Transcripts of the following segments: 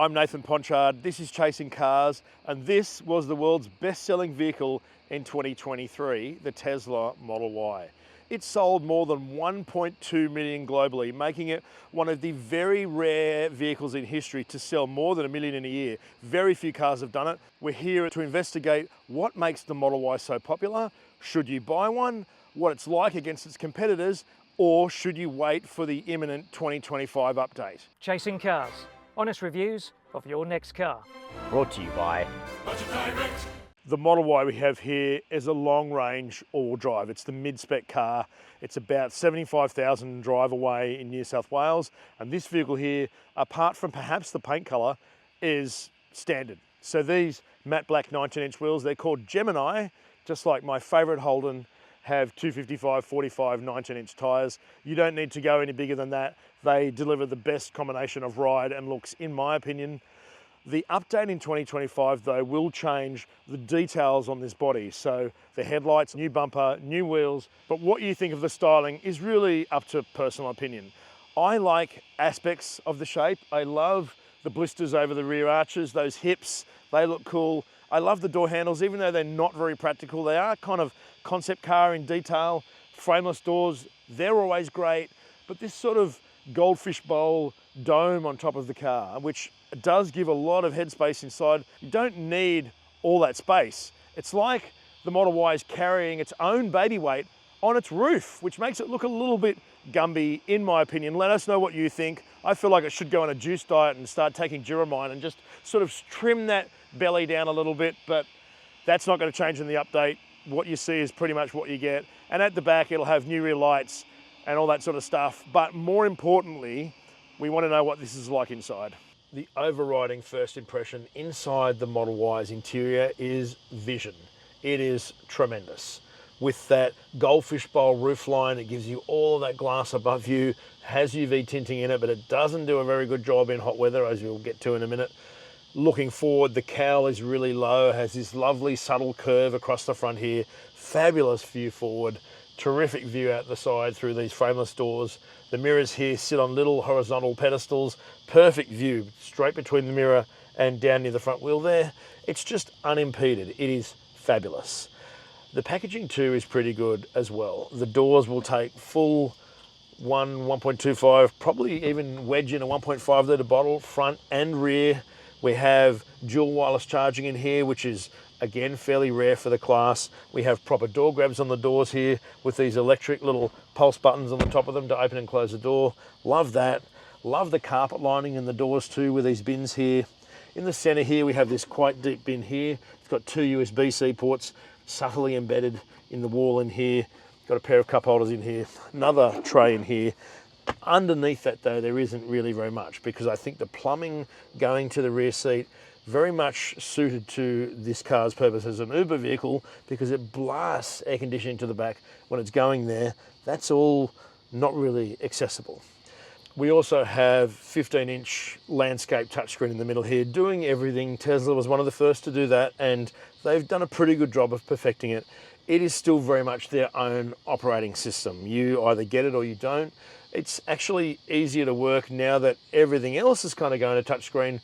I'm Nathan Ponchard, this is Chasing Cars, and this was the world's best-selling vehicle in 2023, the Tesla Model Y. It sold more than 1.2 million globally, making it one of the very rare vehicles in history to sell more than 1 million in a year. Very few cars have done it. We're here to investigate what makes the Model Y so popular, should you buy one, what it's like against its competitors, or should you wait for the imminent 2025 update. Chasing Cars, honest reviews of your next car. Brought to you by The Model Y we have here is a long-range all-wheel drive. It's the mid-spec car. It's about 75,000 drive away in New South Wales. And this vehicle here, apart from perhaps the paint colour, is standard. So these matte black 19-inch wheels, they're called Gemini, just like my favourite Holden, have 255, 45, 19-inch tyres. You don't need to go any bigger than that. They deliver the best combination of ride and looks, in my opinion. The update in 2025, though, will change the details on this body. So the headlights, new bumper, new wheels, but what you think of the styling is really up to personal opinion. I like aspects of the shape. I love the blisters over the rear arches, those hips, they look cool. I love the door handles, even though they're not very practical. They are kind of concept car in detail. Frameless doors, they're always great, but this sort of goldfish bowl dome on top of the car, which does give a lot of headspace inside. You don't need all that space. It's like the Model Y is carrying its own baby weight on its roof, which makes it look a little bit Gumby, in my opinion. Let us know what you think. I feel like it should go on a juice diet and start taking Duramine and just sort of trim that belly down a little bit, but that's not going to change in the update. What you see is pretty much what you get. And at the back, it'll have new rear lights and all that sort of stuff. But more importantly, we want to know what this is like inside. The overriding first impression inside the Model Y's interior is vision. It is tremendous. With that goldfish bowl roofline, it gives you all of that glass above you, has UV tinting in it, but it doesn't do a very good job in hot weather, as we'll get to in a minute. Looking forward, the cowl is really low, has this lovely subtle curve across the front here, fabulous view forward, terrific view out the side through these frameless doors. The mirrors here sit on little horizontal pedestals, perfect view straight between the mirror and down near the front wheel there. It's just unimpeded, it is fabulous. The packaging too is pretty good as well. The doors will take full 1.25, probably even wedge in a 1.5 litre bottle, front and rear. We have dual wireless charging in here, which is again fairly rare for the class. We have proper door grabs on the doors here with these electric little pulse buttons on the top of them to open and close the door. Love that. Love the carpet lining in the doors too with these bins here. In the center here we have this quite deep bin here. It's got two USB-C ports subtly embedded in the wall in here. Got a pair of cup holders in here, another tray in here. Underneath that though, there isn't really very much because I think the plumbing going to the rear seat very much suited to this car's purpose as an Uber vehicle because it blasts air conditioning to the back when it's going there. That's all not really accessible. We also have 15-inch landscape touchscreen in the middle here, doing everything. Tesla was one of the first to do that, and they've done a pretty good job of perfecting it. It is still very much their own operating system. You either get it or you don't. It's actually easier to work now that everything else is kind of going to touchscreen.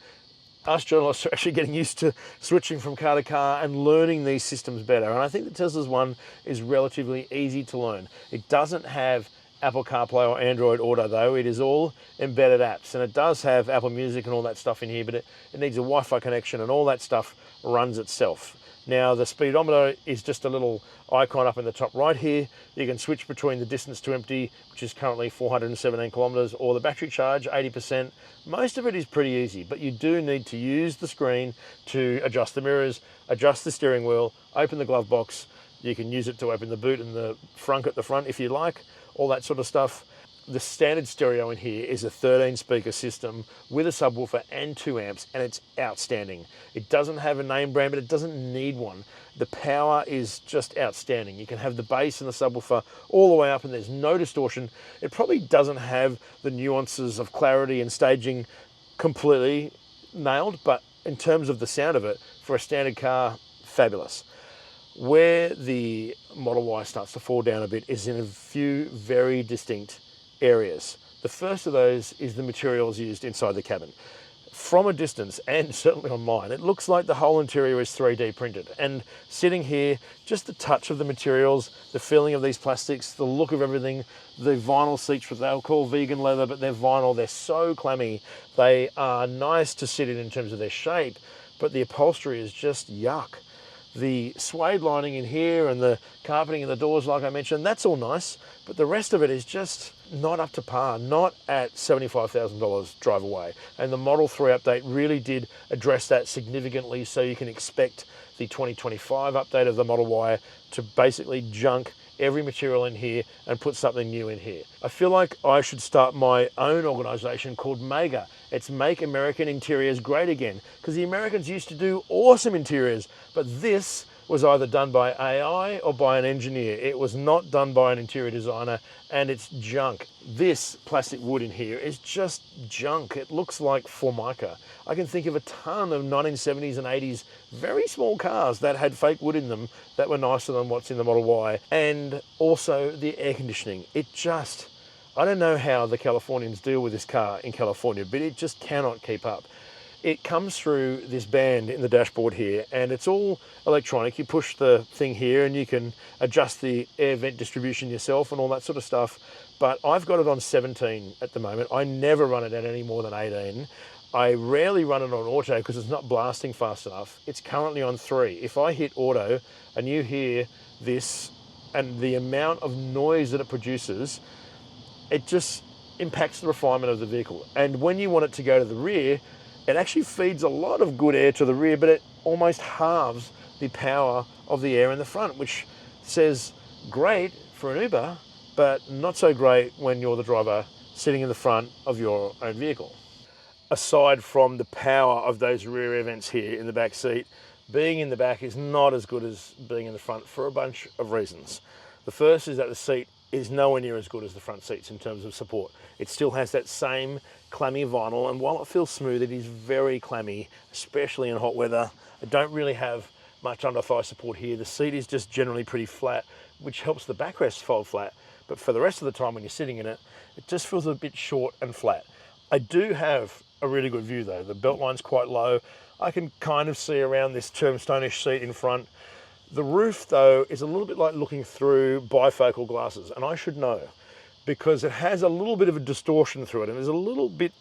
Us journalists are actually getting used to switching from car to car and learning these systems better. And I think the Tesla's one is relatively easy to learn. It doesn't have Apple CarPlay or Android Auto though. It is all embedded apps, and it does have Apple Music and all that stuff in here, but it needs a Wi-Fi connection and all that stuff runs itself. Now the speedometer is just a little icon up in the top right here. You can switch between the distance to empty, which is currently 417 kilometers, or the battery charge, 80%. Most of it is pretty easy, but you do need to use the screen to adjust the mirrors, adjust the steering wheel, open the glove box. You can use it to open the boot and the frunk at the front if you like, all that sort of stuff. The standard stereo in here is a 13-speaker system with a subwoofer and 2 amps, and it's outstanding. It doesn't have a name brand, but it doesn't need one. The power is just outstanding. You can have the bass and the subwoofer all the way up, and there's no distortion. It probably doesn't have the nuances of clarity and staging completely nailed, but in terms of the sound of it, for a standard car, fabulous. Where the Model Y starts to fall down a bit is in a few very distinct areas. The first of those is the materials used inside the cabin. from a distance, and certainly on mine, it looks like the whole interior is 3D printed. And sitting here, just the touch of the materials, the feeling of these plastics, the look of everything, the vinyl seats, what they'll call vegan leather, but they're vinyl, they're so clammy. They are nice to sit in terms of their shape, but the upholstery is just yuck. The suede lining in here and the carpeting in the doors, like I mentioned, that's all nice, but the rest of it is just not up to par, not at $75,000 drive away. And the Model 3 update really did address that significantly, so you can expect the 2025 update of the Model Y to basically junk every material in here and put something new in here. I feel like I should start my own organization called MEGA. It's Make American Interiors Great Again, because the Americans used to do awesome interiors, but this was either done by AI or by an engineer. It was not done by an interior designer, and it's junk. This plastic wood in here is just junk. It looks like Formica. I can think of a ton of 1970s and 80s very small cars that had fake wood in them that were nicer than what's in the Model Y. And also the air conditioning. It just, I don't know how the Californians deal with this car in California, but it just cannot keep up. It comes through this band in the dashboard here, and it's all electronic. You push the thing here and you can adjust the air vent distribution yourself and all that sort of stuff. But I've got it on 17 at the moment. I never run it at any more than 18. I rarely run it on auto because it's not blasting fast enough. It's currently on 3. If I hit auto and you hear this and the amount of noise that it produces, it just impacts the refinement of the vehicle. And when you want it to go to the rear, it actually feeds a lot of good air to the rear, but it almost halves the power of the air in the front, which says great for an Uber, but not so great when you're the driver sitting in the front of your own vehicle. Aside from the power of those rear air vents here in the back seat, being in the back is not as good as being in the front for a bunch of reasons. The first is that the seat is nowhere near as good as the front seats in terms of support. It still has that same clammy vinyl, and while it feels smooth, it is very clammy, especially in hot weather. I don't really have much under thigh support here. The seat is just generally pretty flat, which helps the backrest fold flat, but for the rest of the time when you're sitting in it, it just feels a bit short and flat. I do have a really good view though. The belt line's quite low. I can kind of see around this tombstone-ish seat in front. The roof though is a little bit like looking through bifocal glasses, and I should know, because it has a little bit of a distortion through it, and it's a little bit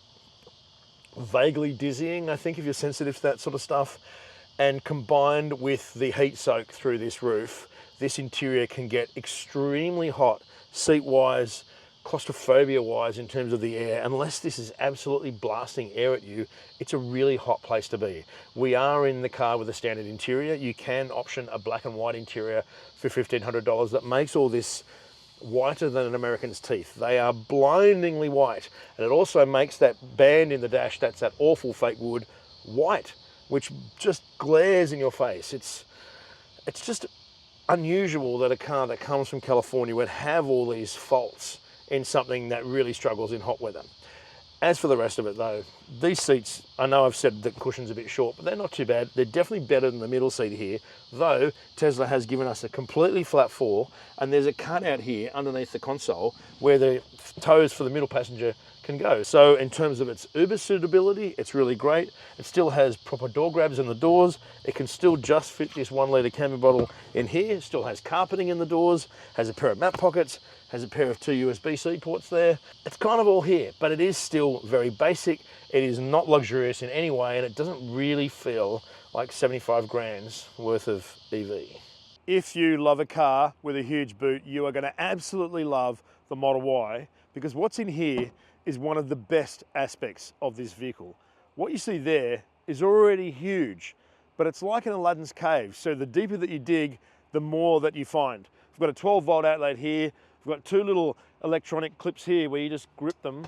vaguely dizzying, I think, if you're sensitive to that sort of stuff. And combined with the heat soak through this roof, this interior can get extremely hot, seat-wise, claustrophobia-wise in terms of the air. Unless this is absolutely blasting air at you, it's a really hot place to be. We are in the car with a standard interior. You can option a black and white interior for $1,500 that makes all this whiter than an American's teeth. They are blindingly white, and it also makes that band in the dash, that's that awful fake wood, white, which just glares in your face. It's just unusual that a car that comes from California would have all these faults in something that really struggles in hot weather. As for the rest of it though, these seats, I know I've said the cushion's a bit short, but they're not too bad. They're definitely better than the middle seat here, though Tesla has given us a completely flat floor, and there's a cutout here underneath the console where the toes for the middle passenger can go. So in terms of its Uber suitability, it's really great. It still has proper door grabs in the doors. It can still just fit this 1 litre Camry bottle in here. It still has carpeting in the doors, has a pair of map pockets, has a pair of 2 USB-C ports there. It's kind of all here, but it is still very basic. It is not luxurious in any way, and it doesn't really feel like 75 grand's worth of EV. If you love a car with a huge boot, you are going to absolutely love the Model Y, because what's in here is one of the best aspects of this vehicle. What you see there is already huge, but it's like an Aladdin's cave. So the deeper that you dig, the more that you find. We've got a 12-volt outlet here. We've got 2 little electronic clips here where you just grip them,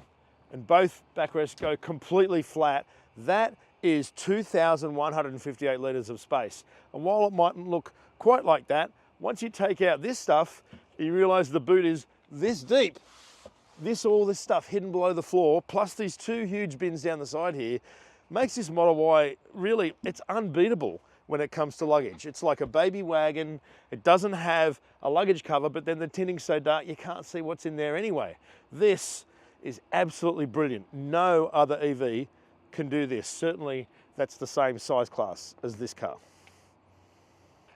and both backrests go completely flat. That is 2,158 litres of space. And while it mightn't look quite like that, once you take out this stuff, you realise the boot is this deep. All this stuff hidden below the floor, plus these 2 huge bins down the side here, makes this Model Y really, it's unbeatable when it comes to luggage. It's like a baby wagon. It doesn't have a luggage cover, but then the tinting's so dark you can't see what's in there anyway. This is absolutely brilliant. No other EV can do this. Certainly that's the same size class as this car.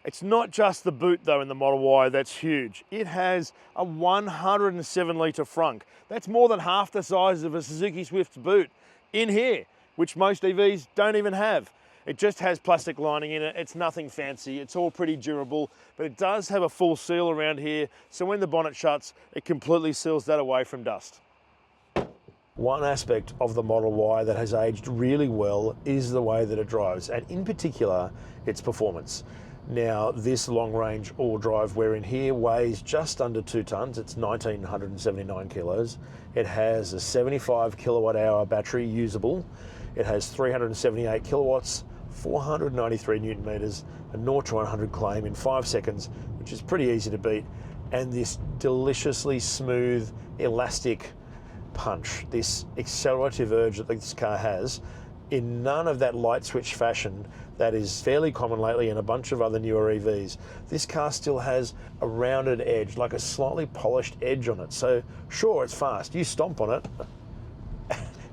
It's not just the boot though in the Model Y that's huge. It has a 107 litre frunk. That's more than half the size of a Suzuki Swift's boot in here, which most EVs don't even have. It just has plastic lining in it. It's nothing fancy. It's all pretty durable, but it does have a full seal around here. So when the bonnet shuts, it completely seals that away from dust. One aspect of the Model Y that has aged really well is the way that it drives, and in particular, its performance. Now, this long-range all-wheel drive we're in here weighs just under 2 tonnes. It's 1,979 kilos. It has a 75 kilowatt hour battery usable. It has 378 kilowatts, 493 newton meters, a 0 to 100 claim in 5 seconds, which is pretty easy to beat, and this deliciously smooth, elastic punch, this accelerative urge that this car has, in none of that light switch fashion that is fairly common lately in a bunch of other newer EVs. This car still has a rounded edge, like a slightly polished edge on it. So sure, it's fast. You stomp on it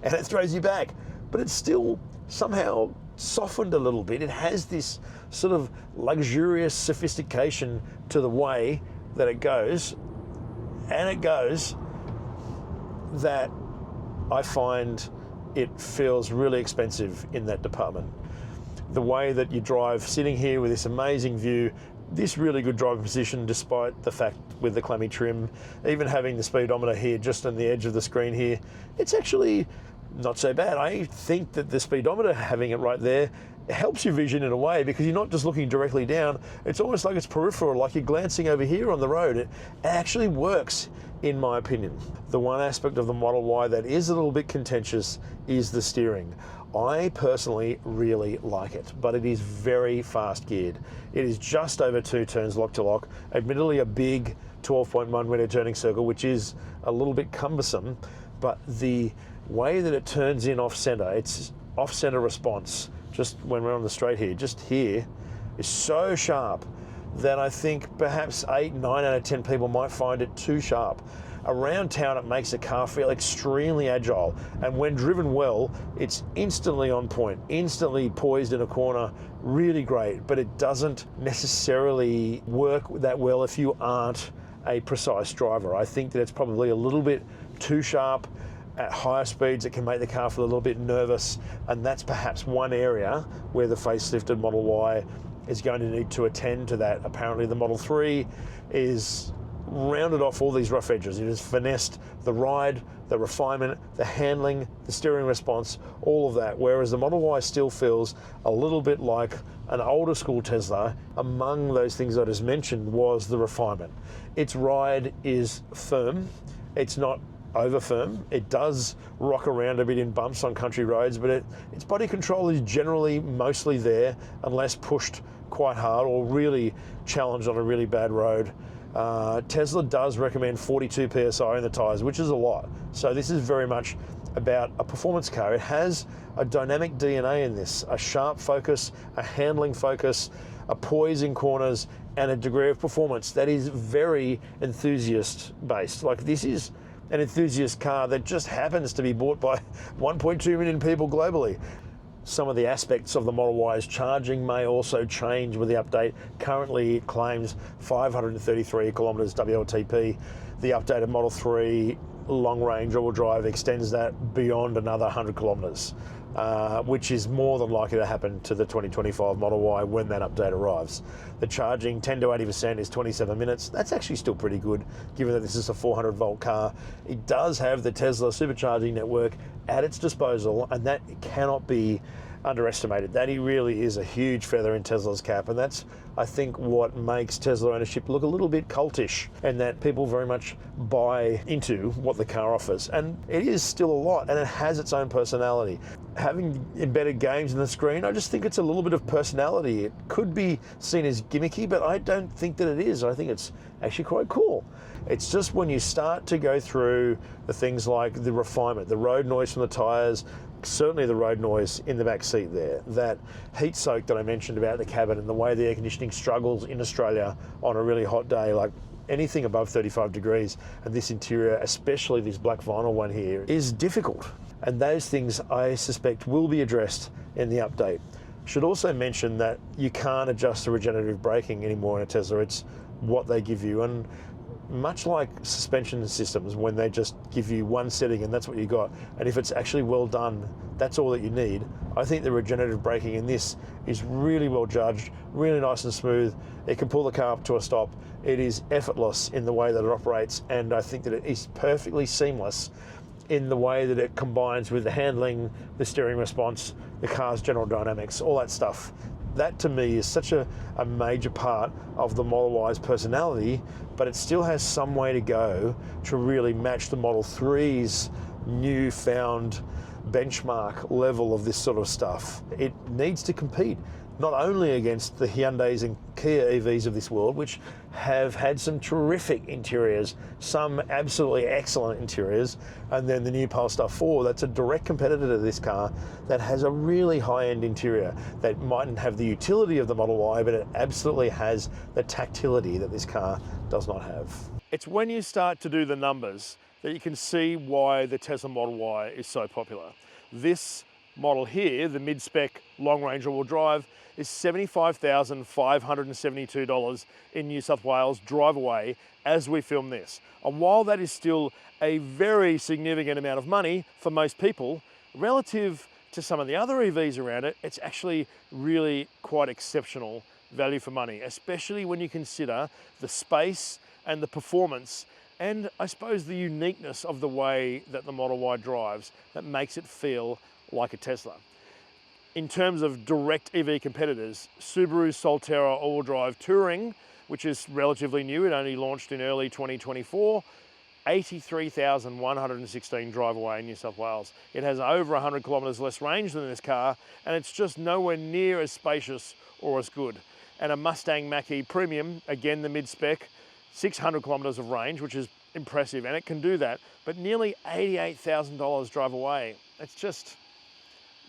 and it throws you back, but it's still somehow softened a little bit. It has this sort of luxurious sophistication to the way that it goes, and it goes, that I find it feels really expensive in that department. The way that you drive sitting here with this amazing view, this really good driving position despite the fact with the clammy trim, even having the speedometer here just on the edge of the screen here, it's actually not so bad. I think that the speedometer, having it right there, helps your vision in a way, because you're not just looking directly down. It's almost like it's peripheral, like you're glancing over here on the road. It actually works, in my opinion. The one aspect of the Model Y that is a little bit contentious is the steering. I personally really like it, but it is very fast geared. It is just over 2 turns lock to lock, admittedly a big 12.1 meter turning circle, which is a little bit cumbersome, but the way that it turns in off center, its off center response, just when we're on the straight here, just here, is so sharp that I think perhaps 8, 9 out of 10 people might find it too sharp. Around town, it makes the car feel extremely agile, and when driven well, it's instantly on point, instantly poised in a corner, really great, but it doesn't necessarily work that well if you aren't a precise driver. I think that it's probably a little bit too sharp. At higher speeds, it can make the car feel a little bit nervous, and that's perhaps one area where the facelifted Model Y is going to need to attend to that. Apparently the Model 3 is rounded off all these rough edges. It has finessed the ride, the refinement, the handling, the steering response, all of that, whereas the Model Y still feels a little bit like an older school Tesla. Among those things I just mentioned was the refinement. Its ride is firm. It's not over firm. It does rock around a bit in bumps on country roads, but its body control is generally mostly there unless pushed quite hard or really challenged on a really bad road. Tesla does recommend 42 PSI in the tyres, which is a lot. So this is very much about a performance car. It has a dynamic DNA in this, a sharp focus, a handling focus, a poise in corners, and a degree of performance that is very enthusiast based. Like, this is an enthusiast car that just happens to be bought by 1.2 million people globally. Some of the aspects of the Model Y's charging may also change with the update. Currently it claims 533 kilometres WLTP. The updated Model 3 long-range all-wheel drive extends that beyond another 100 kilometres, which is more than likely to happen to the 2025 Model Y when that update arrives. The charging 10 to 80% is 27 minutes. That's actually still pretty good, given that this is a 400-volt car. It does have the Tesla supercharging network at its disposal, and that cannot be underestimated. That really is a huge feather in Tesla's cap, and that's, I think, what makes Tesla ownership look a little bit cultish, and that people very much buy into what the car offers. And it is still a lot, and it has its own personality. Having embedded games in the screen, I just think it's a little bit of personality. It could be seen as gimmicky, but I don't think that it is. I think it's actually quite cool. It's just when you start to go through the things like the refinement, the road noise from the tyres, certainly the road noise in the back seat there, that heat soak that I mentioned about the cabin, and the way the air conditioning struggles in Australia on a really hot day, like anything above 35 degrees, and this interior, especially this black vinyl one here, is difficult. And those things I suspect will be addressed in the update. Should also mention that you can't adjust the regenerative braking anymore in a Tesla. It's what they give you. And much like suspension systems, when they just give you one setting and that's what you got, and if it's actually well done, that's all that you need. I think the regenerative braking in this is really well judged, really nice and smooth. It can pull the car up to a stop. It is effortless in the way that it operates, and I think that it is perfectly seamless in the way that it combines with the handling, the steering response, the car's general dynamics, all that stuff. That to me is such a major part of the Model Y's personality, but it still has some way to go to really match the Model 3's newfound benchmark level of this sort of stuff. It needs to compete not only against the Hyundais and Kia EVs of this world, which have had some terrific interiors, some absolutely excellent interiors, and then the new Polestar 4, that's a direct competitor to this car that has a really high-end interior that mightn't have the utility of the Model Y, but it absolutely has the tactility that this car does not have. It's when you start to do the numbers that you can see why the Tesla Model Y is so popular. This model here, the mid-spec long-range all-wheel drive, is $75,572 in New South Wales driveaway as we film this. And while that is still a very significant amount of money for most people, relative to some of the other EVs around it, it's actually really quite exceptional value for money, especially when you consider the space and the performance and I suppose the uniqueness of the way that the Model Y drives that makes it feel like a Tesla. In terms of direct EV competitors, Subaru's Solterra all-wheel drive Touring, which is relatively new, it only launched in early 2024, 83,116 drive-away in New South Wales. It has over 100 kilometres less range than this car, and it's just nowhere near as spacious or as good. And a Mustang Mach-E Premium, again the mid-spec, 600 kilometres of range, which is impressive, and it can do that, but nearly $88,000 drive away. It's just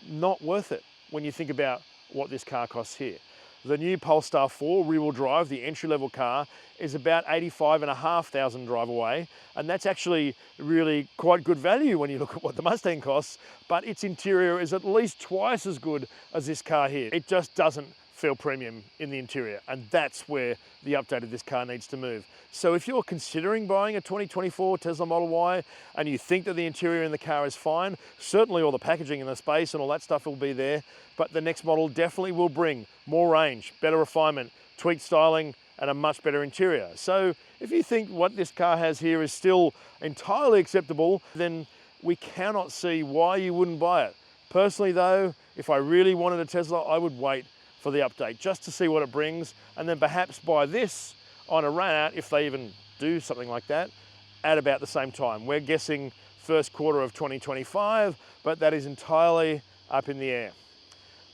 not worth it when you think about what this car costs here. The new Polestar 4 rear-wheel drive, the entry-level car, is about $85,500 drive away, and that's actually really quite good value when you look at what the Mustang costs, but its interior is at least twice as good as this car here. It just doesn't feel premium in the interior, and that's where the update of this car needs to move. So if you're considering buying a 2024 Tesla Model Y and you think that the interior in the car is fine, certainly all the packaging and the space and all that stuff will be there, but the next model definitely will bring more range, better refinement, tweaked styling, and a much better interior. So if you think what this car has here is still entirely acceptable, then we cannot see why you wouldn't buy it. Personally though, if I really wanted a Tesla, I would wait for the update just to see what it brings, and then perhaps buy this on a run out, if they even do something like that, at about the same time. We're guessing first quarter of 2025, but that is entirely up in the air.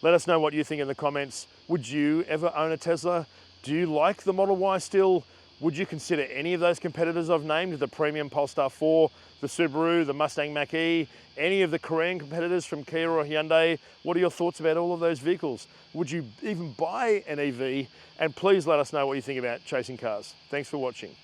Let us know what you think in the comments. Would you ever own a Tesla? Do you like the Model Y still? Would you consider any of those competitors I've named, the premium Polestar 4, the Subaru, the Mustang Mach-E, any of the Korean competitors from Kia or Hyundai? What are your thoughts about all of those vehicles? Would you even buy an EV? And please let us know what you think about chasing cars. Thanks for watching.